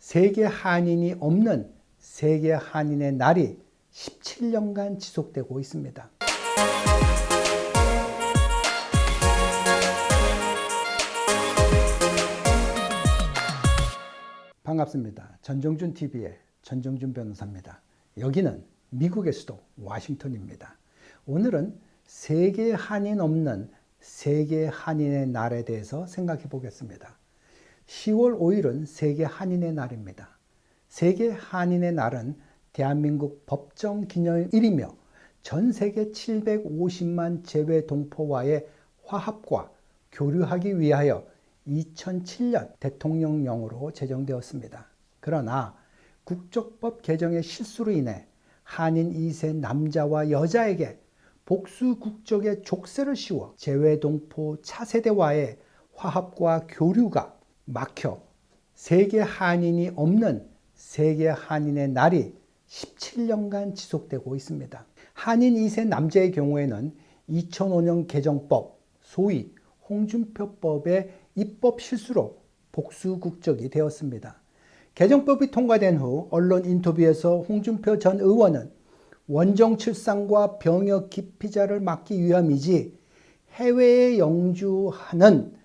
세계 한인이 없는 세계 한인의 날이 17년간 지속되고 있습니다. 반갑습니다. 전정준TV의 전정준 변호사입니다. 여기는 미국의 수도 워싱턴입니다. 오늘은 세계 한인 없는 세계 한인의 날에 대해서 생각해 보겠습니다. 10월 5일은 세계 한인의 날입니다. 세계 한인의 날은 대한민국 법정 기념일이며 전 세계 750만 재외 동포와의 화합과 교류하기 위하여 2007년 대통령령으로 제정되었습니다. 그러나 국적법 개정의 실수로 인해 한인 2세 남자와 여자에게 복수 국적의 족쇄를 씌워 재외 동포 차세대와의 화합과 교류가 막혀 세계 한인이 없는 세계 한인의 날이 17년간 지속되고 있습니다. 한인 2세 남자의 경우에는 2005년 개정법, 소위 홍준표법의 입법 실수로 복수 국적이 되었습니다. 개정법이 통과된 후 언론 인터뷰에서 홍준표 전 의원은 원정 출산과 병역 기피자를 막기 위함이지 해외에 영주하는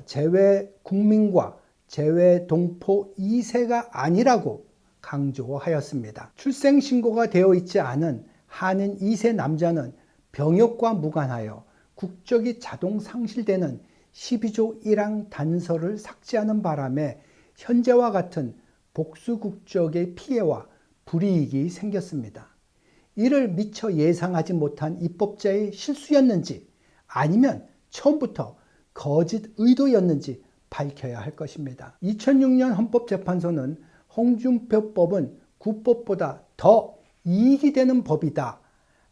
재외 국민과 재외 동포 2세가 아니라고 강조하였습니다. 출생신고가 되어 있지 않은 한인 2세 남자는 병역과 무관하여 국적이 자동 상실되는 12조 1항 단서를 삭제하는 바람에 현재와 같은 복수 국적의 피해와 불이익이 생겼습니다. 이를 미처 예상하지 못한 입법자의 실수였는지 아니면 처음부터 거짓 의도였는지 밝혀야 할 것입니다. 2006년 헌법재판소는 홍준표법은 구법보다 더 이익이 되는 법이다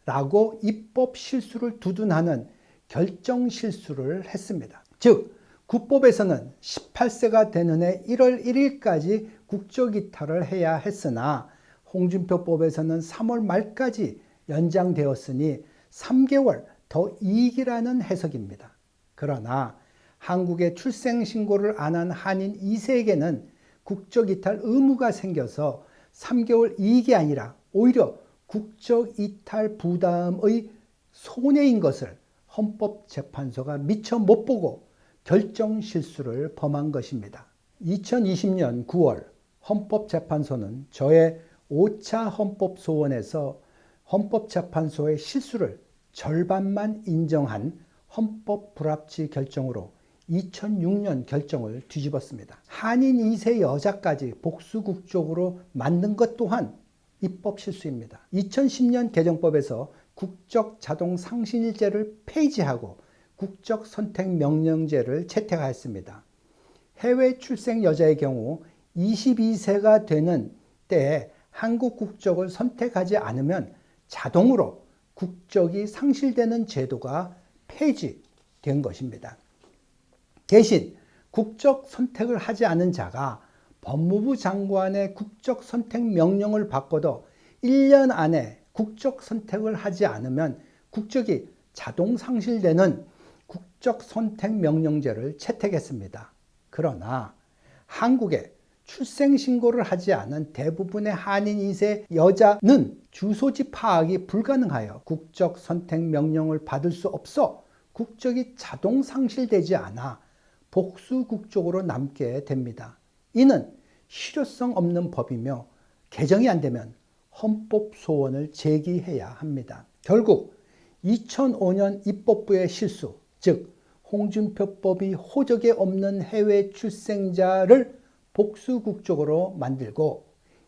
라고 입법 실수를 두둔하는 결정 실수를 했습니다. 즉 구법에서는 18세가 되는 해 1월 1일까지 국적 이탈을 해야 했으나 홍준표법에서는 3월 말까지 연장되었으니 3개월 더 이익이라는 해석입니다. 그러나 한국에 출생신고를 안 한 한인 2세에게는 국적 이탈 의무가 생겨서 3개월 이익이 아니라 오히려 국적 이탈 부담의 손해인 것을 헌법재판소가 미처 못 보고 결정 실수를 범한 것입니다. 2020년 9월 헌법재판소는 저의 5차 헌법소원에서 헌법재판소의 실수를 절반만 인정한 헌법 불합치 결정으로 2006년 결정을 뒤집었습니다. 한인 2세 여자까지 복수 국적으로 만든 것 또한 입법 실수입니다. 2010년 개정법에서 국적 자동 상실제를 폐지하고 국적 선택 명령제를 채택하였습니다. 해외 출생 여자의 경우 22세가 되는 때에 한국 국적을 선택하지 않으면 자동으로 국적이 상실되는 제도가 폐지된 것입니다. 대신 국적 선택을 하지 않은 자가 법무부 장관의 국적 선택 명령을 받고도 1년 안에 국적 선택을 하지 않으면 국적이 자동 상실되는 국적 선택 명령제를 채택했습니다. 그러나 한국에 출생신고를 하지 않은 대부분의 한인 2세 여자는 주소지 파악이 불가능하여 국적 선택 명령을 받을 수 없어 국적이 자동 상실되지 않아 복수 국적으로 남게 됩니다. 이는 실효성 없는 법이며 개정이 안 되면 헌법 소원을 제기해야 합니다. 결국 2005년 입법부의 실수, 즉 홍준표법이 호적에 없는 해외 출생자를 복수 국적으로 만들고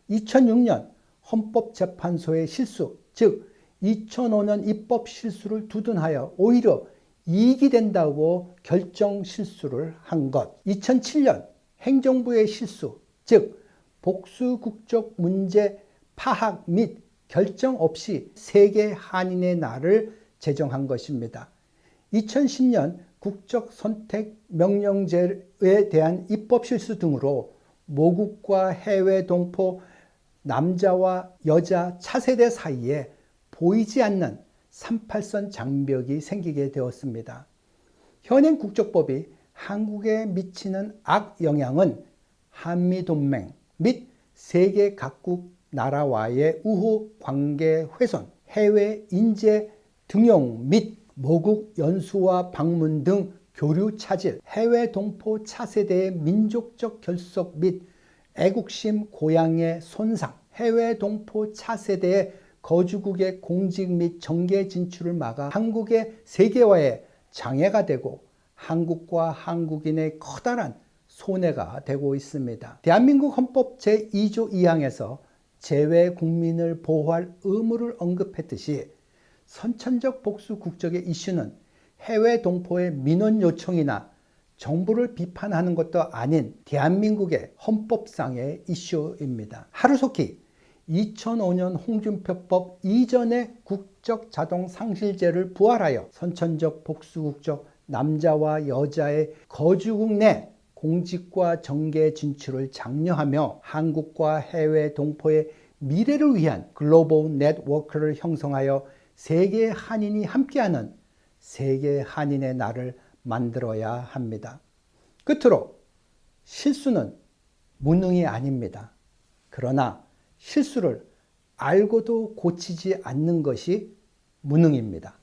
2006년 헌법재판소의 실수, 즉 2005년 입법 실수를 두둔하여 오히려 이익이 된다고 결정 실수를 한 것. 2007년 행정부의 실수, 즉 복수 국적 문제 파악 및 결정 없이 세계 한인의 날을 제정한 것입니다. 2010년 국적 선택 명령제에 대한 입법 실수 등으로 모국과 해외 동포 남자와 여자 차세대 사이에 보이지 않는 38선 장벽이 생기게 되었습니다. 현행 국적법이 한국에 미치는 악영향은 한미동맹 및 세계 각국 나라와의 우호 관계 훼손, 해외 인재 등용 및 모국 연수와 방문 등 교류 차질, 해외 동포 차세대의 민족적 결속 및 애국심 고양의 손상, 해외 동포 차세대의 거주국의 공직 및 정계 진출을 막아 한국의 세계화에 장애가 되고 한국과 한국인의 커다란 손해가 되고 있습니다. 대한민국 헌법 제2조 2항에서 재외 국민을 보호할 의무를 언급했듯이 선천적 복수 국적의 이슈는 해외 동포의 민원 요청이나 정부를 비판하는 것도 아닌 대한민국의 헌법상의 이슈입니다. 하루속히 2005년 홍준표법 이전의 국적 자동 상실제를 부활하여 선천적 복수 국적 남자와 여자의 거주국 내 공직과 정계 진출을 장려하며 한국과 해외 동포의 미래를 위한 글로벌 네트워크를 형성하여 세계 한인이 함께하는 세계 한인의 날을 만들어야 합니다. 끝으로 실수는 무능이 아닙니다. 그러나 실수를 알고도 고치지 않는 것이 무능입니다.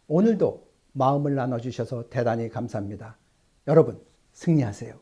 오늘도 마음을 나눠주셔서 대단히 감사합니다. 여러분, 승리하세요.